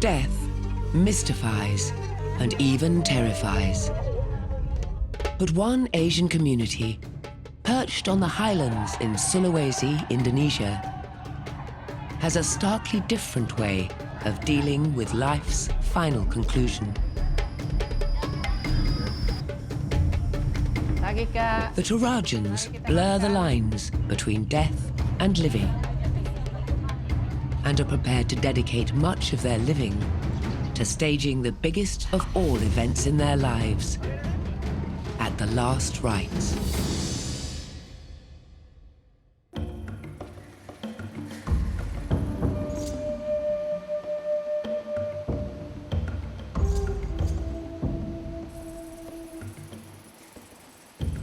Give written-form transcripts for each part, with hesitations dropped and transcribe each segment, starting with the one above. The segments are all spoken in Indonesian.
Death mystifies and even terrifies. But one Asian community, perched on the highlands in Sulawesi, Indonesia, has a starkly different way of dealing with life's final conclusion. The Torajans blur the lines between death and living, and are prepared to dedicate much of their living to staging the biggest of all events in their lives at the Last Rites.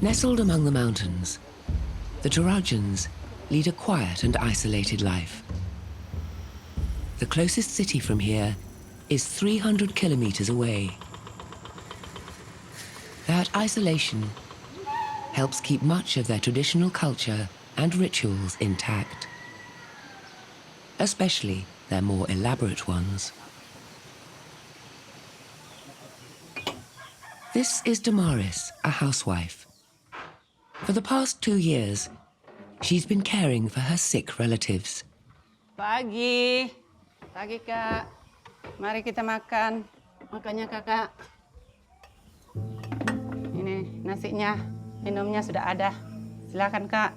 Nestled among the mountains, the Torajans lead a quiet and isolated life. The closest city from here is 300 kilometers away. That isolation helps keep much of their traditional culture and rituals intact, especially their more elaborate ones. This is Damaris, a housewife. For the past 2 years, she's been caring for her sick relatives. Pagi, Kak. Mari kita makan. Makannya Kakak. Ini nasinya, minumnya sudah ada. Silakan Kak.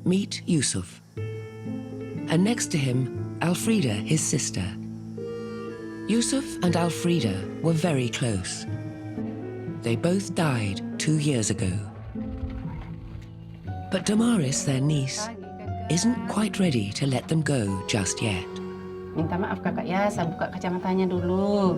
Meet Yusuf. And next to him, Alfreda, his sister. Yusuf and Alfreda were very close. They both died 2 years ago. But Damaris, their niece, isn't quite ready to let them go just yet. Minta maaf Kakak ya, saya buka kacamatanya dulu.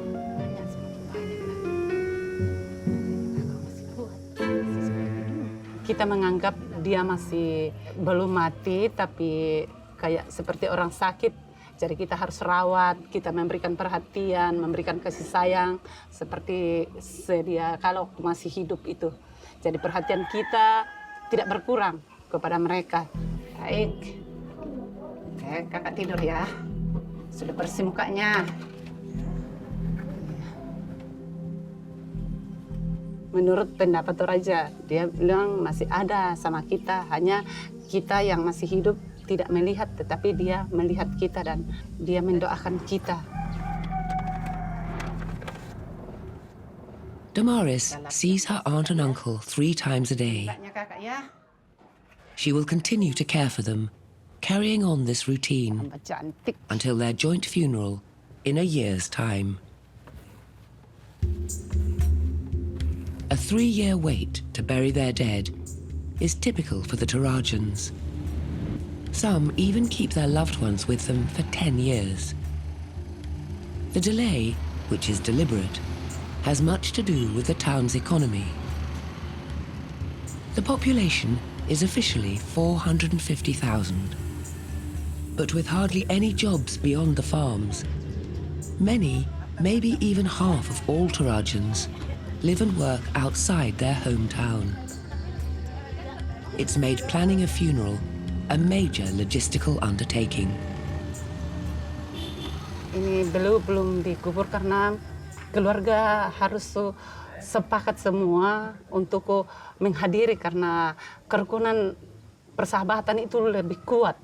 Kita menganggap dia masih belum mati, tapi kayak seperti orang sakit. Jadi kita harus rawat, kita memberikan perhatian, memberikan kasih sayang seperti sedia kalau masih hidup itu. Jadi perhatian kita tidak berkurang kepada mereka. Baik. Oke, Kakak tidur ya. Sudah bersih mukanya. Menurut pendapat Toraja, dia bilang masih ada sama kita, hanya kita yang masih hidup tidak melihat, tetapi dia melihat kita dan dia mendoakan kita. Damaris sees her aunt and uncle 3 times a day. She will continue to care for them, carrying on this routine until their joint funeral in a year's time. A 3-year wait to bury their dead is typical for the Torajans. Some even keep their loved ones with them for 10 years. The delay, which is deliberate, has much to do with the town's economy. The population is officially 450,000. But with hardly any jobs beyond the farms, many, maybe even half of all Torajans, live and work outside their hometown. It's made planning a funeral a major logistical undertaking. Ini belum dikubur karena keluarga harus sepakat semua untuk menghadiri karena kerukunan persahabatan itu lebih kuat.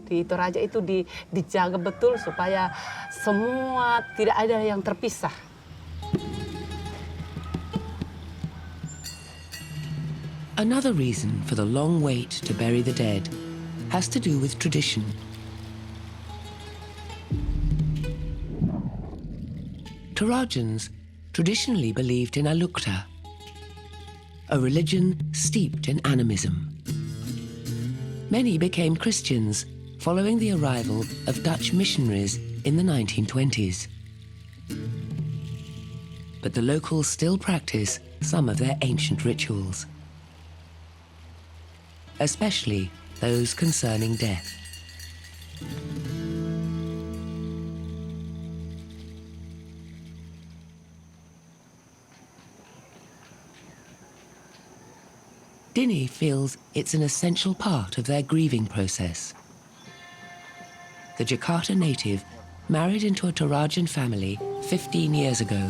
Di Toraja itu dijaga betul supaya semua tidak ada yang terpisah. Another reason for the long wait to bury the dead has to do with tradition. Torajans traditionally believed in Alukta, a religion steeped in animism. Many became Christians following the arrival of Dutch missionaries in the 1920s. But the locals still practice some of their ancient rituals, especially those concerning death. Dini feels it's an essential part of their grieving process. The Jakarta native married into a Torajan family 15 years ago.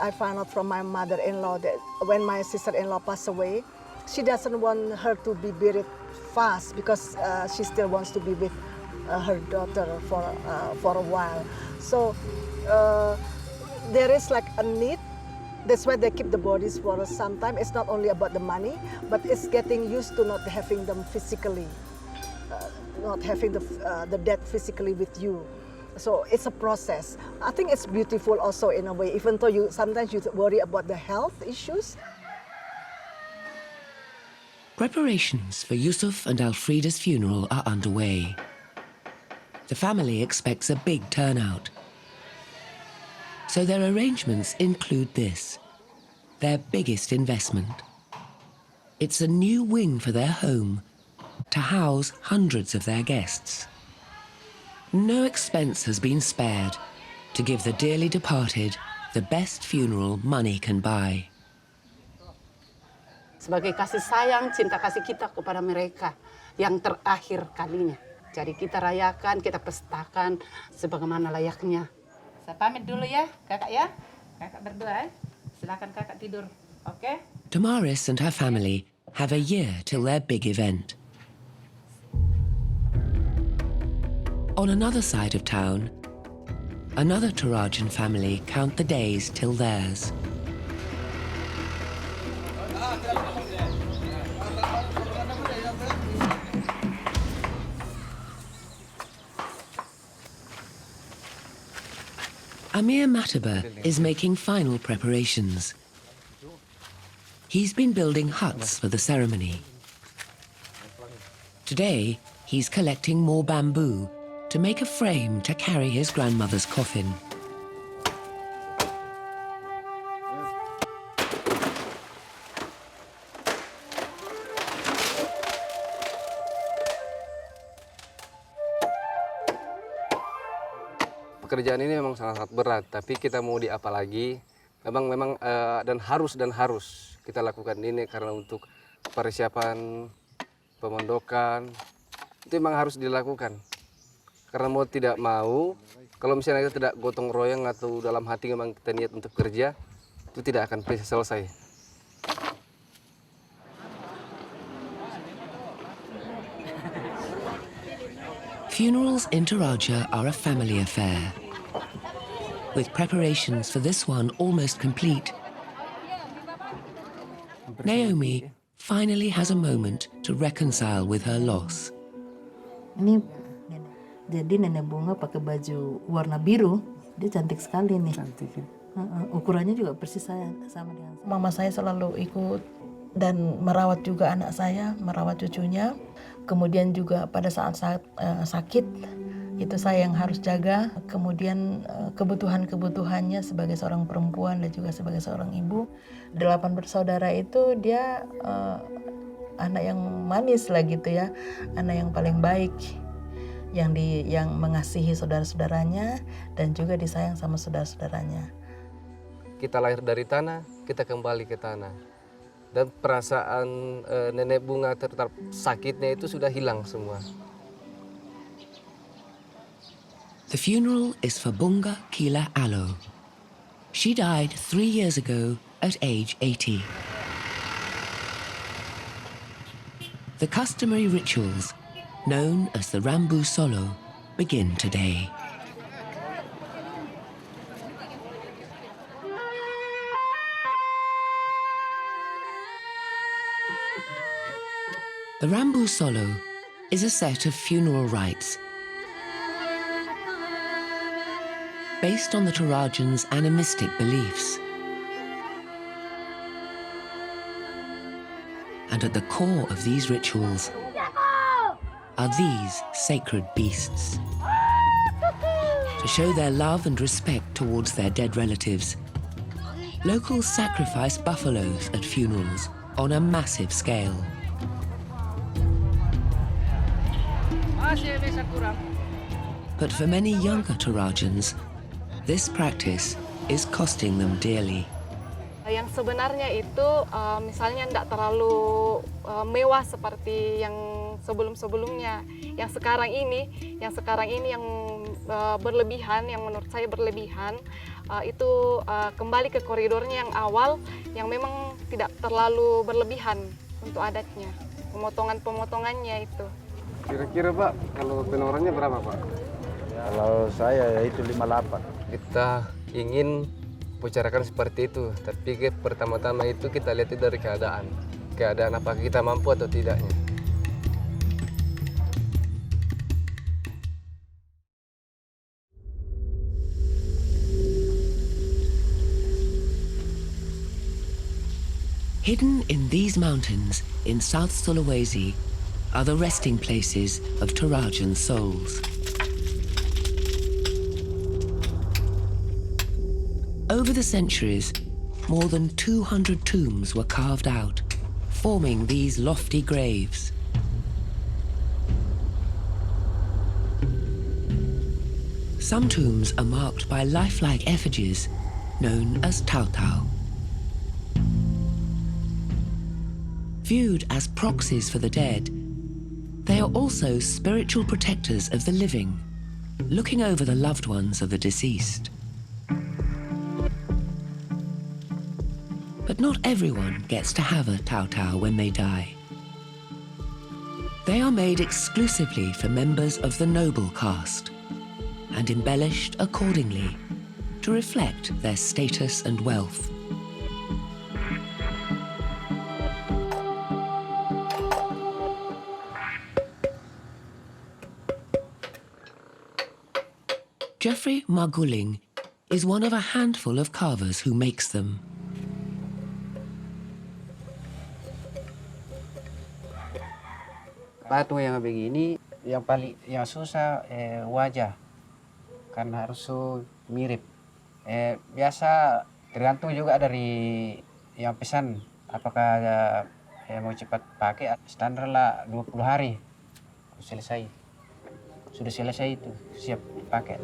I found out from my mother-in-law that when my sister-in-law passed away, she doesn't want her to be buried fast because she still wants to be with her daughter for a while. So there is like a need. That's why they keep the bodies for some time. It's not only about the money, but it's getting used to not having them physically, not having the dead physically with you. So it's a process. I think it's beautiful also in a way, even though sometimes you worry about the health issues. Preparations for Yusuf and Alfreda's funeral are underway. The family expects a big turnout. So their arrangements include this, their biggest investment. It's a new wing for their home to house hundreds of their guests. No expense has been spared to give the dearly departed the best funeral money can buy. Sebagai kasih sayang, cinta kasih kita kepada mereka yang terakhir kalinya. Jadi kita rayakan, kita pestakan sebagaimana layaknya. Saya pamit dulu ya, kakak ya. Kakak berdua, silakan kakak tidur, oke? Damaris and her family have a year till their big event. On another side of town, another Torajan family count the days till theirs. Amir Mataba is making final preparations. He's been building huts for the ceremony. Today, he's collecting more bamboo to make a frame to carry his grandmother's coffin. Pekerjaan ini memang sangat berat, tapi kita mau di apa lagi? Memang dan harus kita lakukan ini karena untuk persiapan pemondokan itu memang harus dilakukan. Karena mau tidak mau, kalau misalnya kita tidak gotong royong atau dalam hati memang kita niat untuk kerja, itu tidak akan bisa selesai. Funerals in Toraja are a family affair. With preparations for this one almost complete, Naomi finally has a moment to reconcile with her loss. Ini jadi nenek bunga pakai baju warna biru, dia cantik sekali nih. Cantik ya. Ukurannya juga persis sama dengan saya. Mama saya selalu ikut dan merawat juga anak saya, merawat cucunya. Kemudian juga pada saat sakit, itu saya yang harus jaga. Kemudian kebutuhannya sebagai seorang perempuan dan juga sebagai seorang ibu. 8 bersaudara itu dia anak yang manis lah gitu ya. Anak yang paling baik, yang mengasihi saudara-saudaranya dan juga disayang sama saudara-saudaranya. Kita lahir dari tanah, kita kembali ke tanah. Dan perasaan nenek bunga tetap sakitnya itu sudah hilang semua. The funeral is for Bunga Kila Alo. She died 3 years ago at age 80. The customary rituals, known as the Rambu Solo, begin today. The Rambu Solo is a set of funeral rites based on the Torajans' animistic beliefs. And at the core of these rituals are these sacred beasts. To show their love and respect towards their dead relatives, locals sacrifice buffaloes at funerals on a massive scale. But for many younger Torajans, this practice is costing them dearly. Yang sebenarnya itu misalnya tidak terlalu mewah seperti yang sebelum-sebelumnya. Yang sekarang ini yang berlebihan, yang menurut saya berlebihan, itu kembali ke koridornya yang awal, yang memang tidak terlalu berlebihan untuk adatnya. Pemotongannya itu. Kira-kira Pak, kalau penorannya berapa Pak? Kalau saya ya itu 58. Kita ingin bicarakan seperti itu, tapi pertama-tama itu kita lihat dari keadaan apakah kita mampu atau tidaknya. Hidden in these mountains in South Sulawesi are the resting places of Torajan souls. Over the centuries, more than 200 tombs were carved out, forming these lofty graves. Some tombs are marked by lifelike effigies known as tautau. Viewed as proxies for the dead, they are also spiritual protectors of the living, looking over the loved ones of the deceased. But not everyone gets to have a tautau when they die. They are made exclusively for members of the noble caste and embellished accordingly to reflect their status and wealth. Jeffrey Maguling is one of a handful of carvers who makes them. Patung yang begini yang susah wajah karena harus mirip. Biasa tergantung juga dari yang pesan apakah mau cepat pakai, standar lah 20 hari selesai. Sudah selesai itu siap pakai.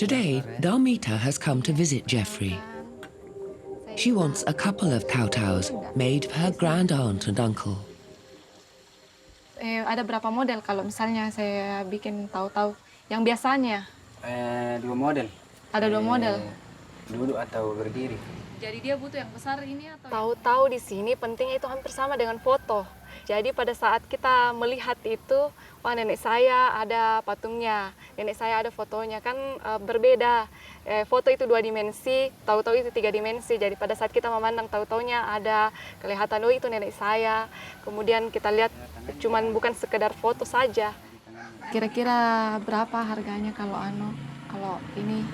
Today, Darmita has come to visit Jeffrey. She wants a couple of tautaus made for her grand aunt and uncle. Ada berapa model kalau misalnya saya bikin tautau yang biasanya? 2 model. Ada 2 model. Duduk atau berdiri. Jadi dia butuh yang besar ini atau? Tahu-tahu di sini pentingnya itu hampir sama dengan foto. Jadi pada saat kita melihat itu, wah nenek saya ada patungnya, nenek saya ada fotonya, kan berbeda. Foto itu 2 dimensi, tahu-tahu itu 3 dimensi. Jadi pada saat kita memandang tahu-tahunya ada kelihatan, oh itu nenek saya. Kemudian kita lihat cuman bukan sekedar foto saja. Kira-kira berapa harganya kalau ini?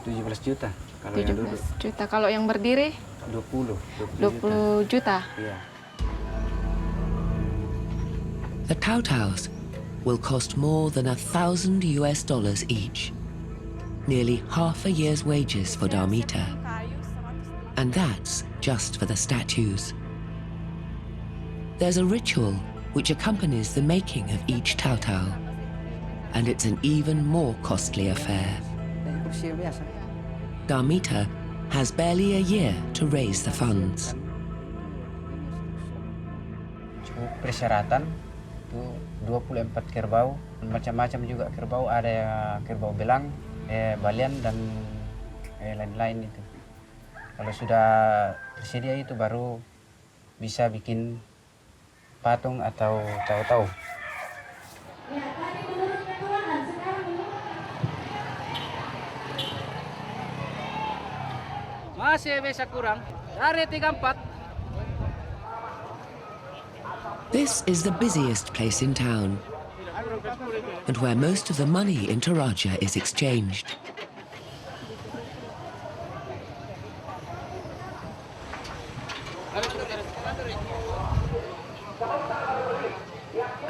17 juta. Kalau 17 yang duduk. juta. Kalau yang berdiri? 20 juta. Iya. The tautaus will cost more than $1,000 each, nearly half a year's wages for Darmita. And that's just for the statues. There's a ritual which accompanies the making of each tautau, and it's an even more costly affair. Darmita has barely a year to raise the funds. Cukup persyaratan itu 24 kerbau, macam-macam juga kerbau, ada kerbau belang, balian dan lain-lain itu. Kalau sudah tersedia itu baru bisa bikin patung atau tahu-tahu. Masih bisa kurang dari 34. This is the busiest place in town, and where most of the money in Toraja is exchanged.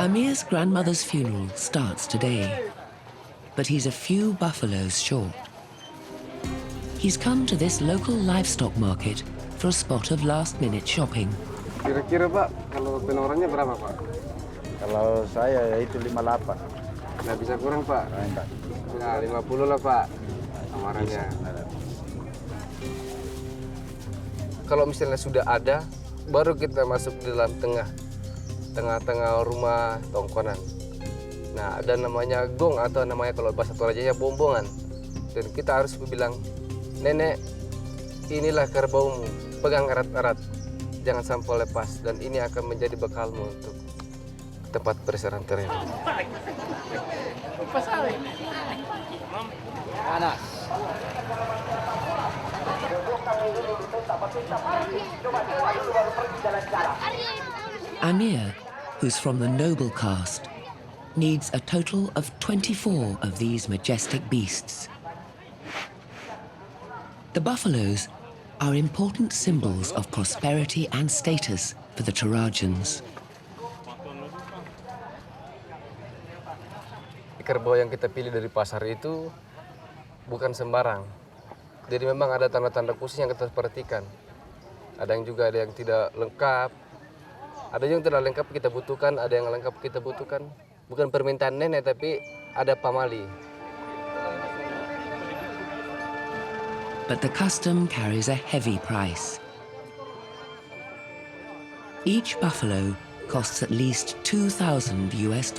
Amir's grandmother's funeral starts today, but he's a few buffaloes short. He's come to this local livestock market for a spot of last-minute shopping. Kira-kira Pak, kalau penorannya berapa Pak? Kalau saya ya itu 58. Nggak bisa kurang Pak? Enggak. Nah, 50 lah Pak, amarannya. kalau misalnya sudah ada, baru kita masuk di dalam tengah-tengah rumah tongkonan. Nah, ada namanya gong atau namanya kalau bahasa Torajannya bombongan. Dan kita harus bilang, nenek, inilah kerbaumu, pegang erat-erat, jangan sampai lepas. Dan ini akan menjadi bekalmu untuk tempat peristirahatan terakhir. Panas. Amir, who's from the noble caste, needs a total of 24 of these majestic beasts. The buffaloes are important symbols of prosperity and status for the Torajans. Kerbau yang kita pilih dari pasar itu bukan sembarang. Jadi memang ada tanda-tanda khusus yang kita perhatikan. Ada yang juga ada yang tidak lengkap. Ada yang tidak lengkap kita butuhkan, ada yang lengkap kita butuhkan. Bukan permintaan nenek, tapi ada pamali. But the custom carries a heavy price. Each buffalo costs at least $2,000 US.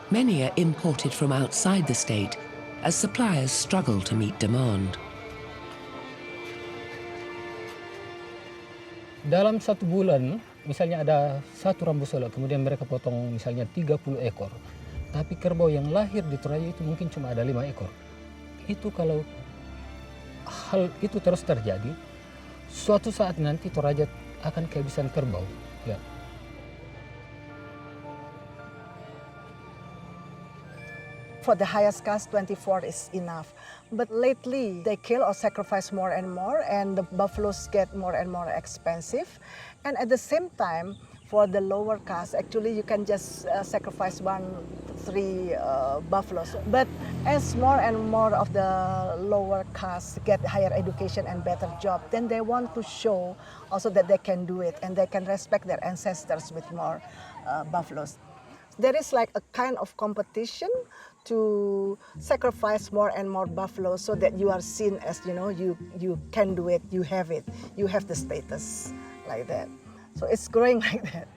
Many are imported from outside the state as suppliers struggle to meet demand. Dalam 1 bulan, misalnya ada 1 rambu solok, kemudian mereka potong misalnya 30 ekor. Tapi kerbau yang lahir di Toraja itu mungkin cuma ada 5 ekor. Itu kalau hal itu terus terjadi, suatu saat nanti Toraja akan kehabisan kerbau. Ya. For the highest caste, 24 is enough. But lately, they kill or sacrifice more and more, and the buffaloes get more and more expensive. And at the same time, for the lower caste, actually you can just sacrifice 1-3 buffaloes. But as more and more of the lower caste get higher education and better job, then they want to show also that they can do it and they can respect their ancestors with more buffaloes. There is like a kind of competition to sacrifice more and more buffaloes so that you are seen as, you know, you can do it, you have the status like that. So it's growing like that.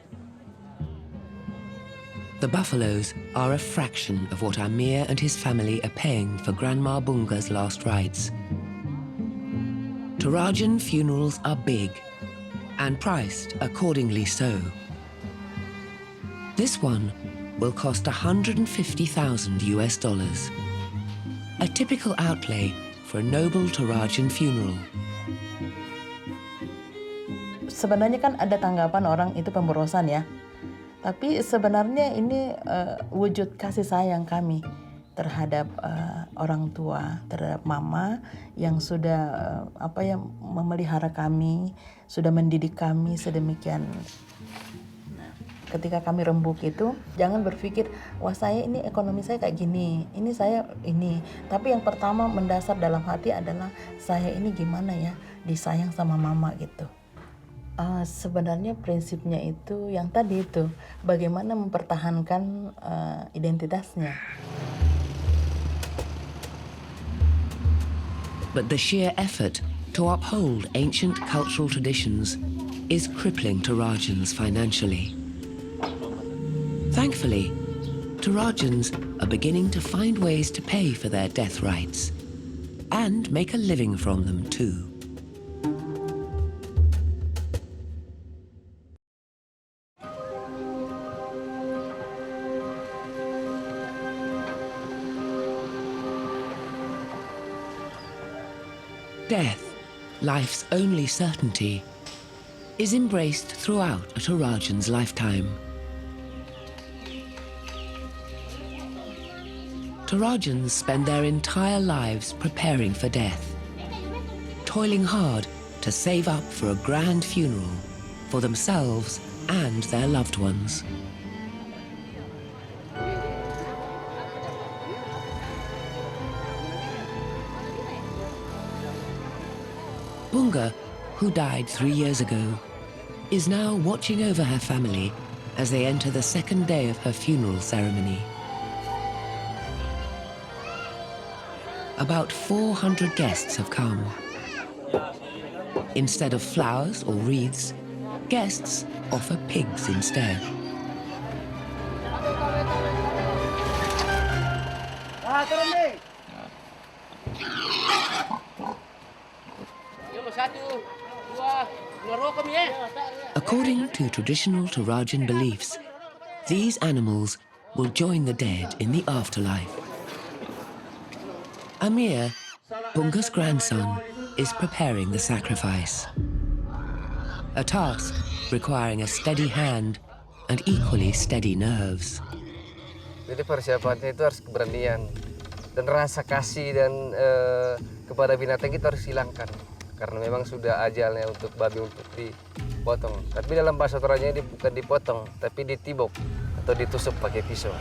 The buffaloes are a fraction of what Amir and his family are paying for Grandma Bunga's last rites. Torajan funerals are big and priced accordingly so. This one will cost $150,000 US. A typical outlay for a noble Torajan funeral. Sebenarnya kan ada tanggapan orang itu pemborosan ya. Tapi sebenarnya ini wujud kasih sayang kami terhadap orang tua, terhadap mama yang sudah memelihara kami, sudah mendidik kami sedemikian. Ketika kami rembuk itu, jangan berpikir, wah saya ini ekonomi saya kayak gini, ini saya ini. Tapi yang pertama mendasar dalam hati adalah saya ini gimana ya, disayang sama mama gitu. Sebenarnya prinsipnya itu yang tadi itu, bagaimana mempertahankan identitasnya. But the sheer effort to uphold ancient cultural traditions is crippling Torajans financially. Thankfully, Torajans are beginning to find ways to pay for their death rites and make a living from them too. Death, life's only certainty, is embraced throughout a Torajan's lifetime. Torajans spend their entire lives preparing for death, toiling hard to save up for a grand funeral for themselves and their loved ones. Bunga, who died 3 years ago, is now watching over her family as they enter the second day of her funeral ceremony. About 400 guests have come. Instead of flowers or wreaths, guests offer pigs instead. According to traditional Torajan beliefs, these animals will join the dead in the afterlife. Amir, Bunga's grandson, is preparing the sacrifice. A task requiring a steady hand and equally steady nerves. Jadi persiapannya itu harus keberanian dan rasa kasih dan kepada binatang kita harus hilangkan karena memang sudah ajalnya untuk babi untuk dipotong. Tapi dalam bahasa Torajannya bukan dipotong, tapi ditibok atau ditusuk pakai pisau.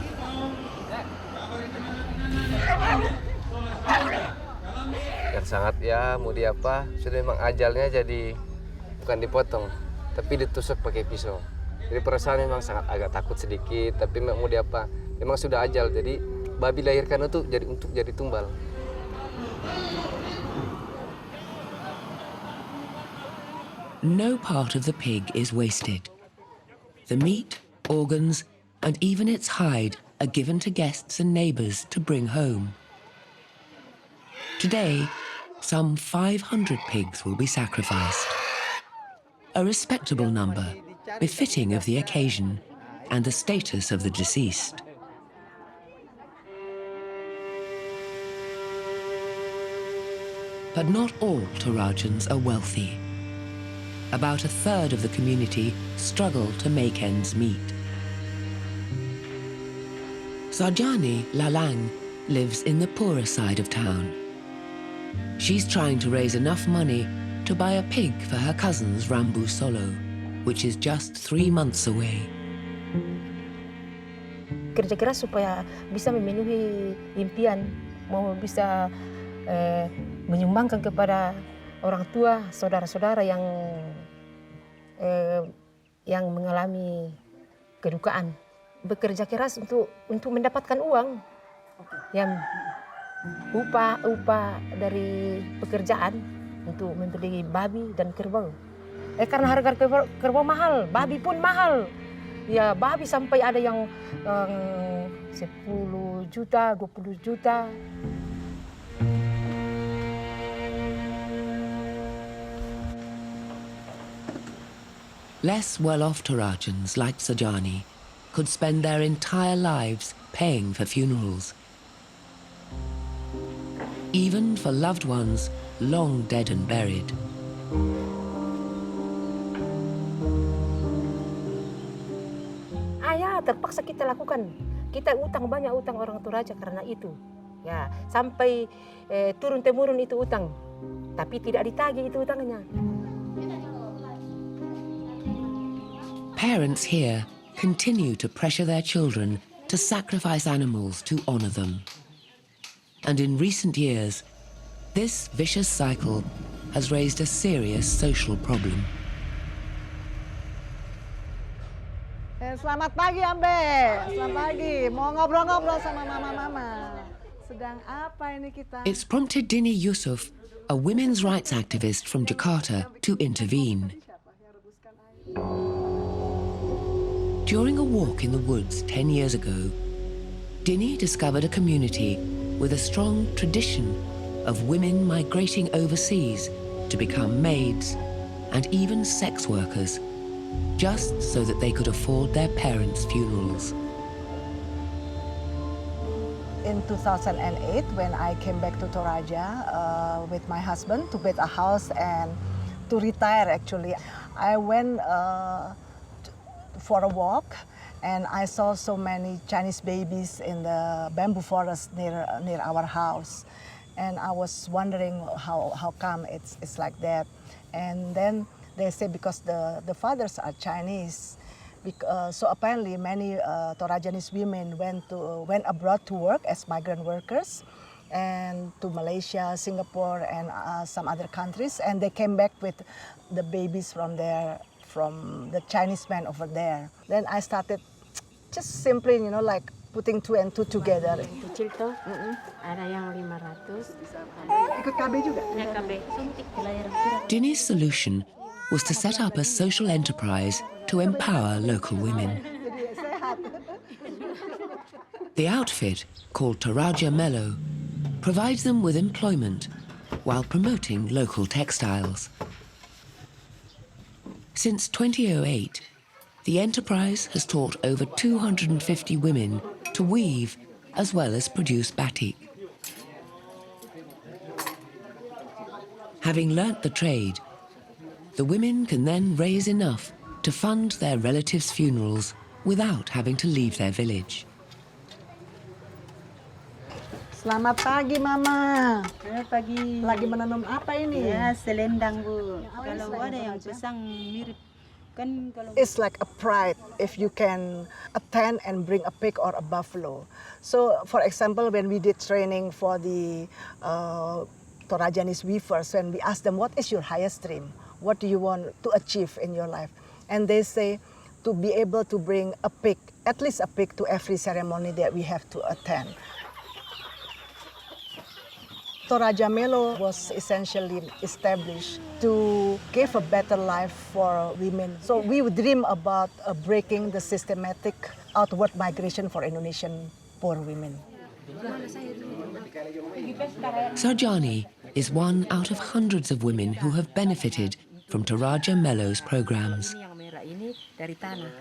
Dan sangat ya mau diapa sudah memang ajalnya jadi bukan dipotong, tapi ditusuk pakai pisau. Jadi perasaan memang sangat agak takut sedikit, tapi mau diapa memang sudah ajal. Jadi babi lahirkan itu untuk jadi tumbal. No part of the pig is wasted. The meat, organs, and even its hide are given to guests and neighbors to bring home. Today, some 500 pigs will be sacrificed. A respectable number, befitting of the occasion and the status of the deceased. But not all Torajans are wealthy. About a third of the community struggle to make ends meet. Sarjani Lalang lives in the poorer side of town. She's trying to raise enough money to buy a pig for her cousin's Rambu Solo, which is just 3 months away. Kerja keras supaya bisa memenuhi impian, mau bisa menyumbangkan kepada orang tua, saudara-saudara yang mengalami kedukaan. Bekerja keras untuk mendapatkan uang, yang upah dari pekerjaan untuk membeli babi dan kerbau. Karena harga kerbau mahal, babi pun mahal. Ya, babi sampai ada yang 10 juta, 20 juta. Less well-off Torajans like Sarjani could spend their entire lives paying for funerals. Even for loved ones long dead and buried. Terpaksa kita lakukan. Kita banyak utang orang Toraja karena itu. Ya, sampai turun-temurun itu utang. Tapi tidak ditagih itu utangnya. Parents here continue to pressure their children to sacrifice animals to honor them. And in recent years, this vicious cycle has raised a serious social problem. Selamat pagi, Ambe. Selamat pagi. Mau ngobrol-ngobrol sama mama-mama. Sedang apa ini kita? It's prompted Dini Yusuf, a women's rights activist from Jakarta, to intervene. During a walk in the woods 10 years ago, Dini discovered a community with a strong tradition of women migrating overseas to become maids and even sex workers, just so that they could afford their parents' funerals. In 2008, when I came back to Toraja with my husband to build a house and to retire actually, I went for a walk and I saw so many Chinese babies in the bamboo forest near our house. And I was wondering how come it's like that. And then they say because the fathers are Chinese. So apparently many Torajanese women went abroad to work as migrant workers and to Malaysia, Singapore and some other countries, and they came back with the babies from the Chinese men over there. Then I started just simply, like putting 2 and 2 together. Kecil tuh, ada yang 500. Ikut KB juga? Ya, KB. Dinny's solution was to set up a social enterprise to empower local women. The outfit, called Torajan Mello, provides them with employment while promoting local textiles. Since 2008, the enterprise has taught over 250 women to weave as well as produce batik. Having learnt the trade, the women can then raise enough to fund their relatives' funerals without having to leave their village. Selamat pagi, Mama. Selamat pagi. Lagi menanam apa ini? Ya, selendang, Bu. Kalau ada yang pasang mirip, kan kalau... It's like a pride if you can attend and bring a pig or a buffalo. So, for example, when we did training for the Torajanese weavers, when we asked them, what is your highest dream? What do you want to achieve in your life? And they say, to be able to bring a pig, at least a pig, to every ceremony that we have to attend. Torajan Mello was essentially established to give a better life for women. So we would dream about breaking the systematic outward migration for Indonesian poor women. Sarjani is one out of hundreds of women who have benefited from Torajan Mello's programs. Ini yang merah ini dari tanah.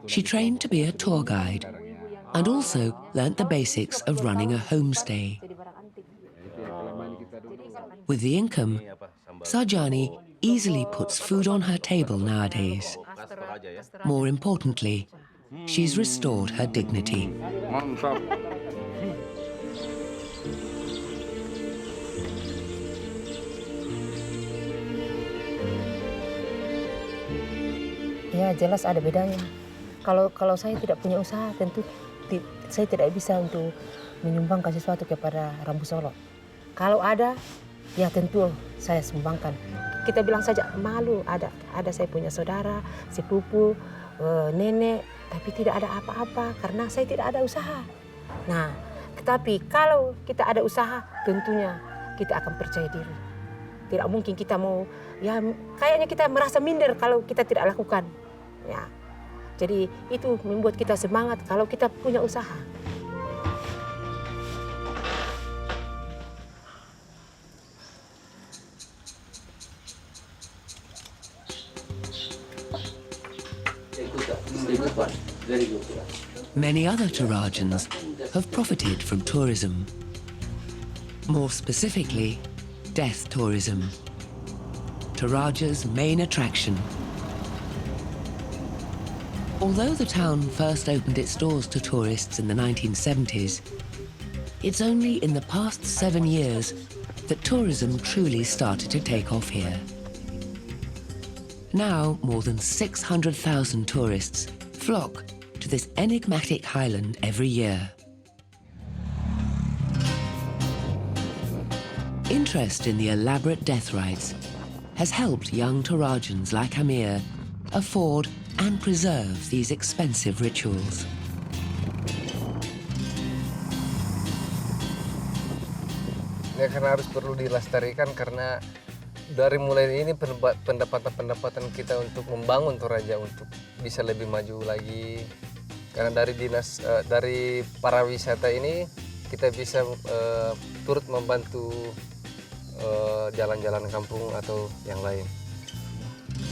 She trained to be a tour guide and also learnt the basics of running a homestay. With the income, Sarjani easily puts food on her table nowadays. More importantly, she's restored her dignity. Mantap. Ya, jelas ada bedanya. Kalau saya tidak punya usaha, tentu saya tidak bisa untuk menyumbangkan sesuatu kepada Rambu Solo. Kalau ada, ya tentu saya sumbangkan. Kita bilang saja malu, ada saya punya saudara, sepupu, nenek, tapi tidak ada apa-apa karena saya tidak ada usaha. Nah, tetapi kalau kita ada usaha, tentunya kita akan percaya diri. Tidak mungkin kita mau, ya kayaknya kita merasa minder kalau kita tidak lakukan. Ya. Jadi itu membuat kita semangat kalau kita punya usaha. Many other Torajans have profited from tourism. More specifically, death tourism, Toraja's main attraction. Although the town first opened its doors to tourists in the 1970s, it's only in the past 7 years that tourism truly started to take off here. Now, more than 600,000 tourists flock to this enigmatic highland every year. Interest in the elaborate death rites has helped young Torajans like Amir afford and preserve these expensive rituals. Ya, karena harus perlu dilestarikan karena dari mulai ini pendapatan kita untuk membangun Toraja untuk bisa lebih maju lagi. Karena dari para wisata ini kita bisa turut membantu jalan-jalan kampung atau yang lain.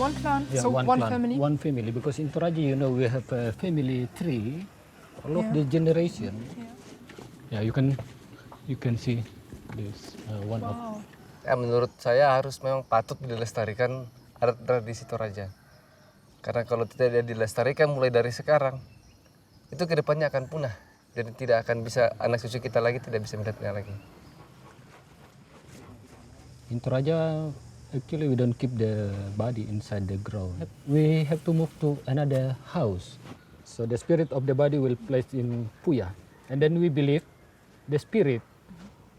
One clan, Yeah, so one clan, family? one family. Because in Toraja, you know, we have a family tree, all of the generation. Yeah, you can see this one of. Ya, menurut saya harus memang patut dilestarikan adat tradisi Toraja. Karena kalau tidak dilestarikan mulai dari sekarang, itu kedepannya akan punah. Jadi tidak akan bisa, anak cucu kita lagi tidak bisa melihatnya lagi. In Toraja, actually we don't keep the body inside the ground. We have to move to another house. So the spirit of the body will place in Puya. And then we believe the spirit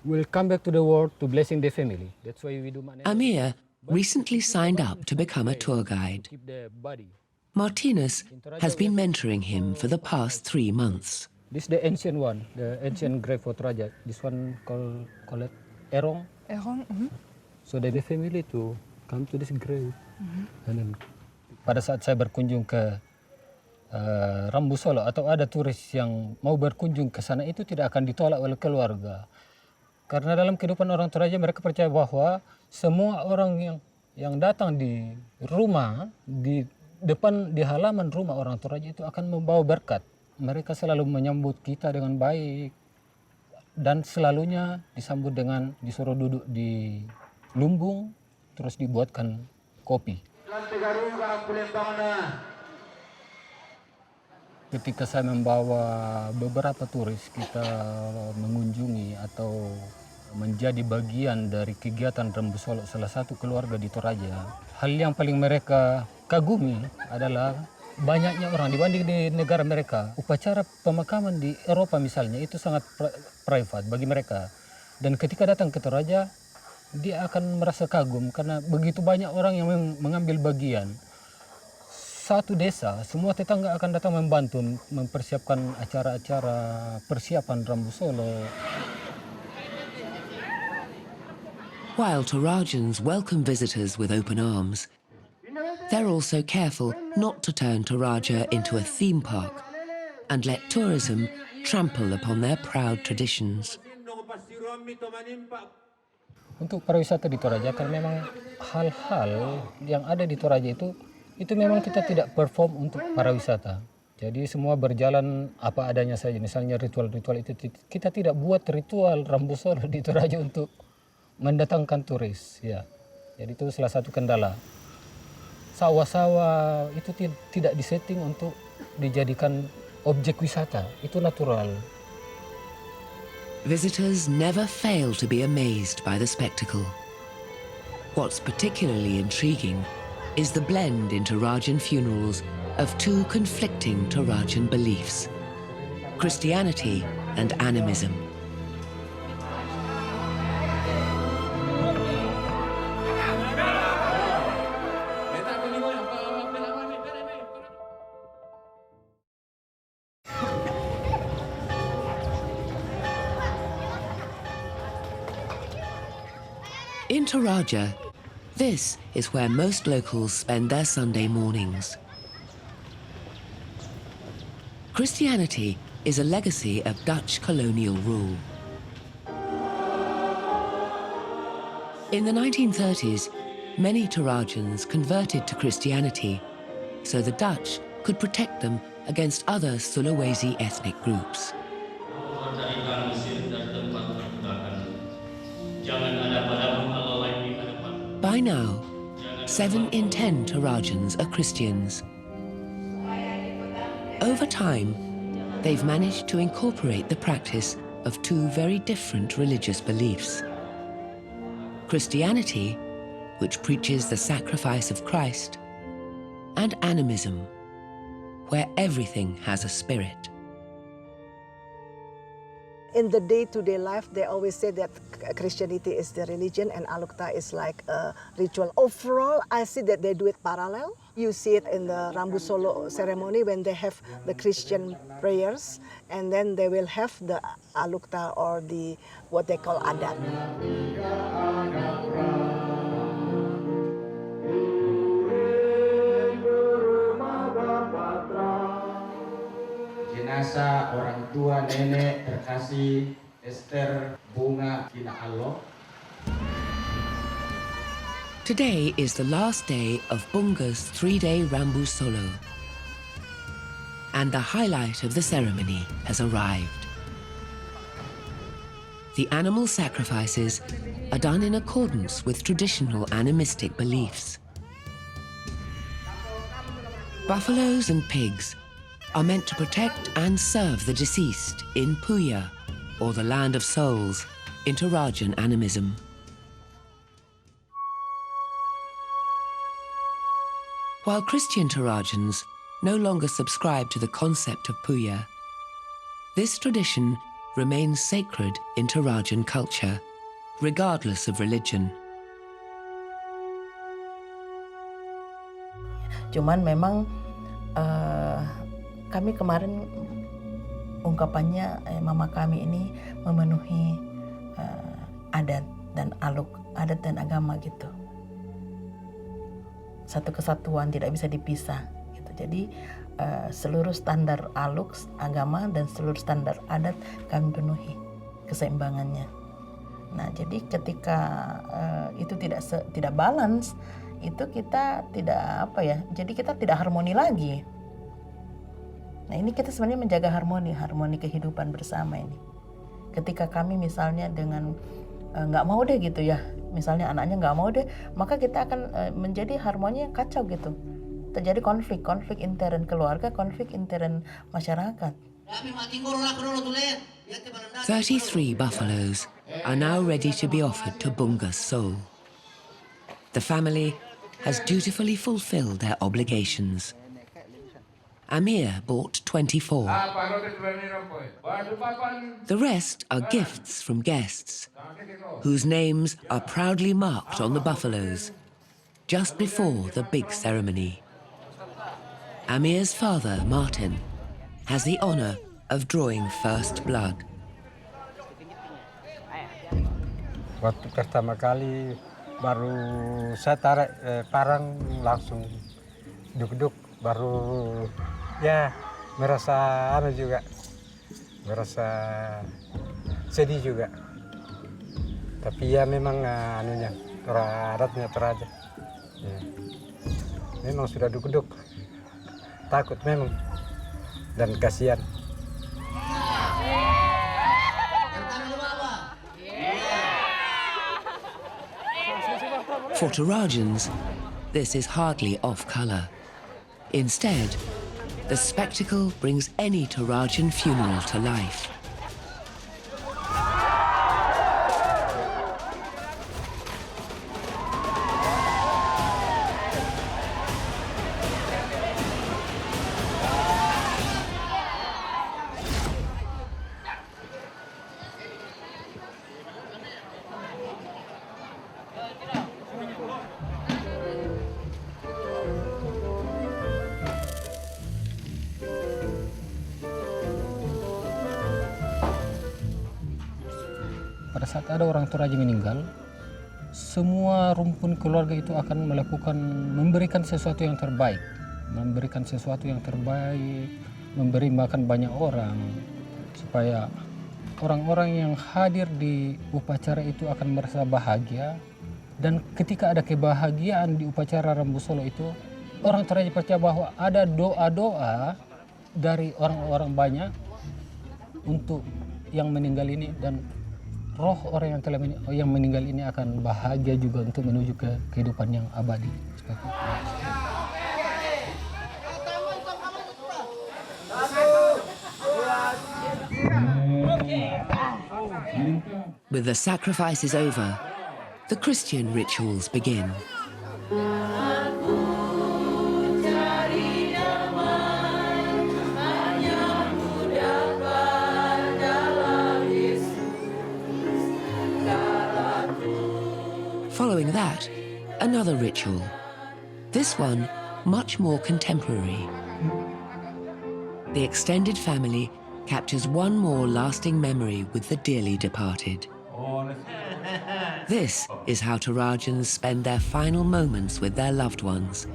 will come back to the world to blessing the family. That's why we do. Amir recently signed up to become a tour guide. Keep the body Martinez has been mentoring him for the past 3 months. This is the ancient one, the ancient grave for Toraja. This one called it Erong. Erong. So they be family to come to this grave. And then, pada saat saya berkunjung ke Rambu Solo atau ada turis yang mau berkunjung ke sana, itu tidak akan ditolak oleh keluarga. Karena dalam kehidupan orang Toraja mereka percaya bahwa semua orang yang datang di rumah, di halaman rumah orang Toraja itu akan membawa berkat. Mereka selalu menyambut kita dengan baik dan selalunya disambut dengan disuruh duduk di lumbung terus dibuatkan kopi. Ketika saya membawa beberapa turis kita mengunjungi atau menjadi bagian dari kegiatan Rambu Solo salah satu keluarga di Toraja, hal yang paling mereka kagumi adalah banyaknya orang dibanding di negara mereka. Upacara pemakaman di Eropa misalnya itu sangat private bagi mereka. Dan ketika datang ke Toraja, dia akan merasa kagum karena begitu banyak orang yang mengambil bagian. Satu desa, semua tetangga akan datang membantu mempersiapkan acara-acara persiapan Rambu Solo. While Torajans welcome visitors with open arms, they're also careful not to turn Toraja into a theme park and let tourism trample upon their proud traditions. Untuk pariwisata di Toraja, karena memang hal-hal yang ada di Toraja itu memang kita tidak perform untuk pariwisata. Jadi semua berjalan apa adanya saja. Misalnya ritual-ritual itu kita tidak buat ritual Rambu Solo di Toraja untuk mendatangkan turis. Ya, jadi itu salah satu kendala. Sawah-sawah itu tidak disetting untuk dijadikan objek wisata, itu natural. Visitors never fail to be amazed by the spectacle. What's particularly intriguing is the blend in Torajan funerals of two conflicting Torajan beliefs, Christianity and animism. In Toraja, this is where most locals spend their Sunday mornings. Christianity is a legacy of Dutch colonial rule. In the 1930s, many Torajans converted to Christianity so the Dutch could protect them against other Sulawesi ethnic groups. By now, 7 in 10 Torajans are Christians. Over time, they've managed to incorporate the practice of two very different religious beliefs. Christianity, which preaches the sacrifice of Christ, and animism, where everything has a spirit. In the day-to-day life, they always say that Christianity is the religion and Alukta is like a ritual. Overall, I see that they do it parallel. You see it in the Rambu Solo ceremony when they have the Christian prayers, and then they will have the Alukta or the what they call adat. Jenazah orang tua, nenek, terkasih, Esther, bunga, kina Allah. Today is the last day of Bunga's 3-day Rambu Solo. And the highlight of the ceremony has arrived. The animal sacrifices are done in accordance with traditional animistic beliefs. Buffaloes and pigs are meant to protect and serve the deceased in Puya, or the land of souls, in Torajan animism. While Christian Torajans no longer subscribe to the concept of Puya, this tradition remains sacred in Torajan culture, regardless of religion. Cuman memang kami kemarin ungkapannya mama kami ini memenuhi adat dan aluk, adat dan agama gitu. Satu kesatuan, tidak bisa dipisah gitu. Jadi seluruh standar aluk agama dan seluruh standar adat kami penuhi keseimbangannya. Nah, jadi ketika itu tidak balance, itu kita tidak jadi kita tidak harmoni lagi. Nah, ini kita sebenarnya menjaga harmoni kehidupan bersama ini. Ketika kami misalnya dengan nggak mau deh gitu ya, misalnya anaknya nggak mau deh, maka kita akan menjadi harmoni yang kacau gitu. Terjadi konflik intern keluarga, konflik intern masyarakat. 33 buffaloes are now ready to be offered to Bunga's soul. The family has dutifully fulfilled their obligations. Amir bought 24. The rest are gifts from guests, whose names are proudly marked on the buffaloes just before the big ceremony. Amir's father, Martin, has the honor of drawing first blood. Waktu pertama kali baru saya tarik parang langsung duk-duk, baru ya merasa merasa sedih juga. Tapi ya memang adatnya Toraja. Ya. Memang sudah duk-duk, takut memang dan kasihan. For Torajans, this is hardly off-color. Instead, the spectacle brings any Torajan funeral to life. Pada saat ada orang Toraja meninggal, semua rumpun keluarga itu akan memberikan sesuatu yang terbaik, memberi makan banyak orang, supaya orang-orang yang hadir di upacara itu akan merasa bahagia. Dan ketika ada kebahagiaan di upacara Rambu Solo itu, orang Toraja percaya bahwa ada doa-doa dari orang-orang banyak untuk yang meninggal ini, dan roh orang yang meninggal ini akan bahagia juga untuk menuju ke kehidupan yang abadi. With the sacrifices over, the Christian rituals begin. Following that, another ritual. This one much more contemporary. The extended family captures one more lasting memory with the dearly departed. This is how Torajans spend their final moments with their loved ones,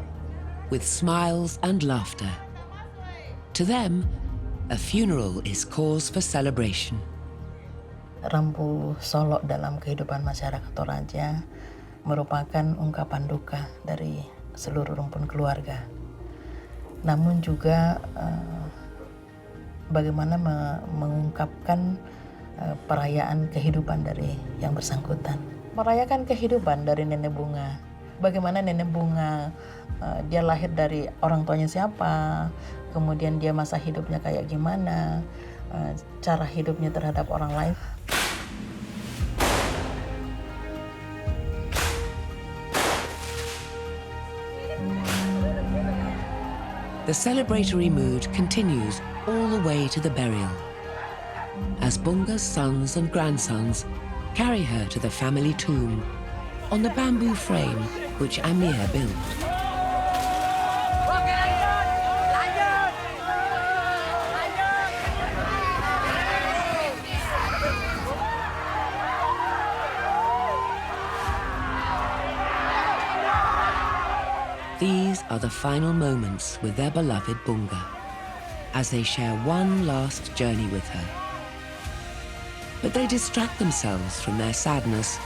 with smiles and laughter. To them, a funeral is cause for celebration. Rambu Solo dalam kehidupan masyarakat Toraja merupakan ungkapan duka dari seluruh rumpun keluarga. Namun juga bagaimana mengungkapkan perayaan kehidupan dari yang bersangkutan. Merayakan kehidupan dari Nenek Bunga. Bagaimana Nenek Bunga, dia lahir dari orang tuanya siapa, kemudian dia masa hidupnya kayak gimana, cara hidupnya terhadap orang lain. The celebratory mood continues all the way to the burial, as Bunga's sons and grandsons carry her to the family tomb on the bamboo frame which Amir built. These are the final moments with their beloved Bunga, as they share one last journey with her. But they distract themselves from their sadness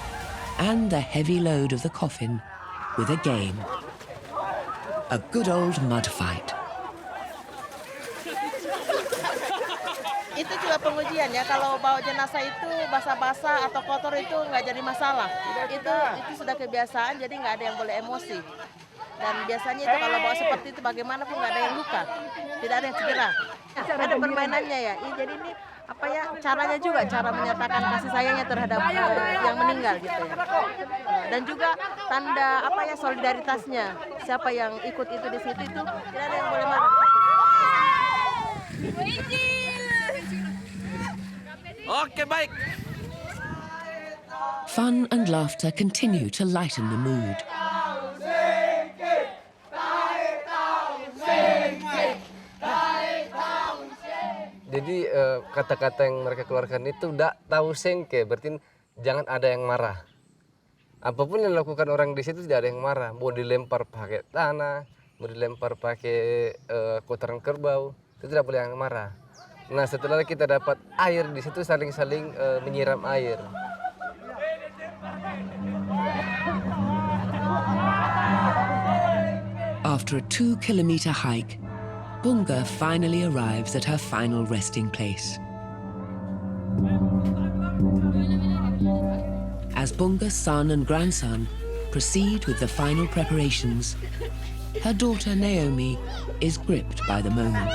and the heavy load of the coffin with a game. A good old mud fight. Itu juga pengujian ya, kalau bawa jenazah itu basah-basah atau kotor itu nggak jadi masalah. Itu sudah kebiasaan, jadi nggak ada yang boleh emosi. Dan biasanya itu kalau bawa seperti itu bagaimanapun nggak ada yang luka, tidak ada yang cedera. Ada permainannya ya. Jadi ini apa ya, caranya juga cara menyatakan kasih sayangnya terhadap yang meninggal gitu ya. Dan juga tanda apa ya, solidaritasnya. Siapa yang ikut itu di situ itu tidak ada yang boleh marah. Oke, baik. Fun and laughter continue to lighten the mood. Jadi kata-kata yang mereka keluarkan itu tidak tahu sengke, berarti jangan ada yang marah. Apapun yang dilakukan orang di situ tidak ada yang marah. Mau dilempar pakai tanah, mau dilempar pakai kotoran kerbau, itu tidak boleh yang marah. Nah, setelah kita dapat air di situ saling-saling menyiram air. After a 2-kilometer hike, Bunga finally arrives at her final resting place. As Bunga's son and grandson proceed with the final preparations, her daughter Naomi is gripped by the moment.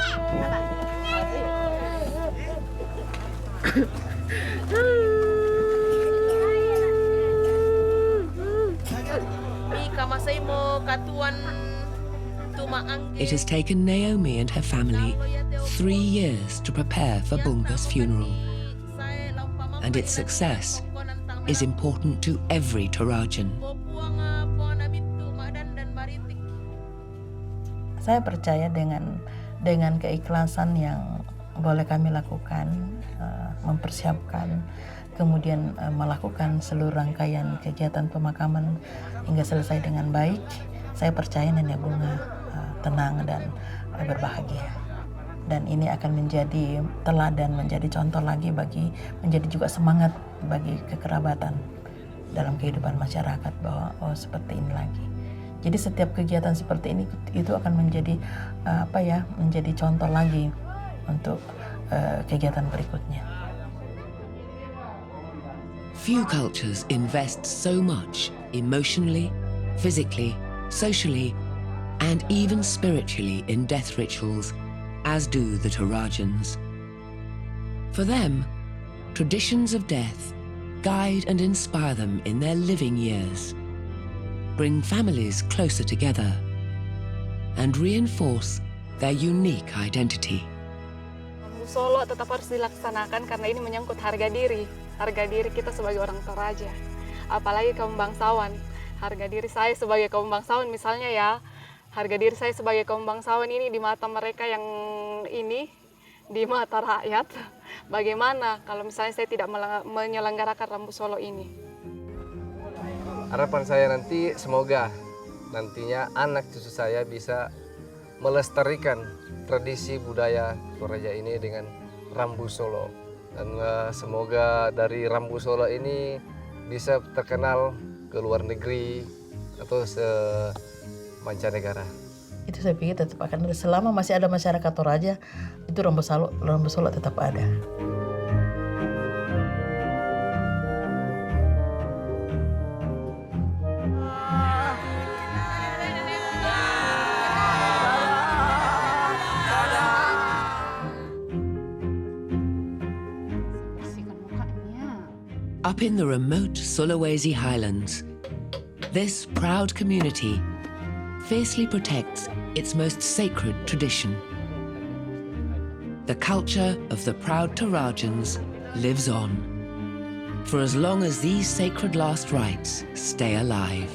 It has taken Naomi and her family 3 years to prepare for Bunga's funeral. And its success is important to every Torajan. Saya percaya dengan keikhlasan yang boleh kami lakukan, mempersiapkan, kemudian melakukan seluruh rangkaian kegiatan pemakaman hingga selesai dengan baik, saya percaya Nenek Bunga tenang dan berbahagia. Dan ini akan menjadi teladan, menjadi contoh lagi menjadi juga semangat bagi kekerabatan dalam kehidupan masyarakat bahwa seperti ini lagi. Jadi setiap kegiatan seperti ini itu akan menjadi menjadi contoh lagi untuk kegiatan berikutnya. Few cultures invest so much emotionally, physically, socially, and even spiritually in death rituals as do the Torajans. For them, traditions of death guide and inspire them in their living years, bring families closer together, and reinforce their unique identity. Solo tetap harus dilaksanakan karena ini menyangkut harga diri kita sebagai orang Toraja, apalagi kaum bangsawan. Harga diri saya sebagai kaum bangsawan misalnya ya, harga diri saya sebagai kaum bangsawan ini di mata mereka yang ini, di mata rakyat, bagaimana kalau misalnya saya tidak menyelenggarakan Rambu Solo ini. Harapan saya nanti semoga nantinya anak cucu saya bisa melestarikan tradisi budaya Toraja ini dengan Rambu Solo. Dan semoga dari Rambu Solo ini bisa terkenal ke luar negeri atau mancanegara. Itu saya pikir tetap akan ada, selama masih ada masyarakat Toraja, itu Rambu Solo tetap ada. Up in the remote Sulawesi highlands, this proud community fiercely protects its most sacred tradition. The culture of the proud Torajans lives on, for as long as these sacred last rites stay alive.